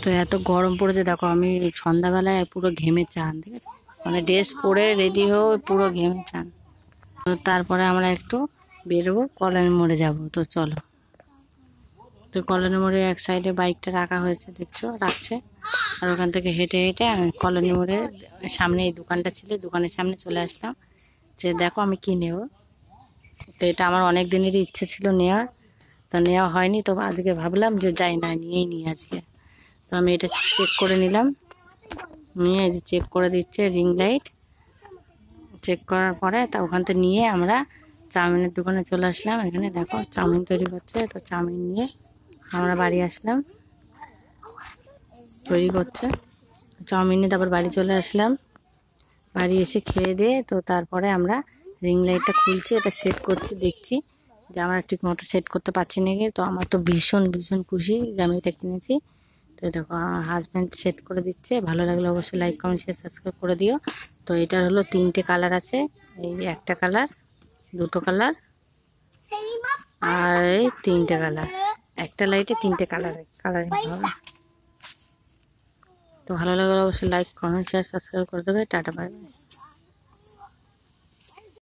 তো এত গরম পড়েছে দেখো, আমি সন্ধ্যাবেলায় পুরো ঘেমে চান, ঠিক আছে, মানে ড্রেস পরে রেডি হয়ে পুরো ঘেমে চান। তো তারপরে আমরা একটু বেরোবো, কল্যাণী মোড়ে যাব। তো চলো। তো কল্যাণী মোড়ে এক সাইডে বাইকটা রাখা হয়েছে, দেখছো রাখছে। আর ওখান থেকে হেঁটে হেঁটে আমি কল্যাণী মোড়ে সামনে এই দোকানটা ছিল, দোকানের সামনে চলে আসলাম যে দেখো আমি কি নেব। তো এটা আমার অনেক দিনেরই ইচ্ছে ছিল নেওয়ার, তো নেওয়া হয়নি। তো আজকে ভাবলাম যে যাই না, নিয়েই নিই আজকে। তো আমি এটা চেক করে নিলাম, নিয়ে এই যে চেক করে দিচ্ছে রিং লাইট। চেক করার পরে তা ওখান থেকে নিয়ে আমরা চাউমিনের দোকানে চলে আসলাম। এখানে দেখো চাউমিন তৈরি করছে, তো চাউমিন নিয়ে আমরা বাড়ি আসলাম। তৈরি করছে চাউমিন নিয়ে, তারপর বাড়ি চলে আসলাম। বাড়ি এসে খেয়ে দিয়ে তো তারপরে আমরা রিং লাইটটা খুলছি, এটা সেট করছি, দেখছি যে আমরা ঠিক মতো সেট করতে পারছি নাকি। তো আমার তো ভীষণ ভীষণ খুশি যে আমি এটা কিনেছি। তো দেখো আমার হাজব্যান্ড সেট করে দিচ্ছে। ভালো লাগলে অবশ্যই লাইক কমেন্ট শেয়ার সাবস্ক্রাইব করে দিও। তো এটার হলো 3টে কালার আছে, এই একটা কালার, 2টো কালার আর এই 3টে কালার। একটা লাইটে 3টে কালারিং হবে। তো ভালো লাগলে অবশ্যই লাইক কমেন্ট শেয়ার সাবস্ক্রাইব করে দেবে। Tata bye bye.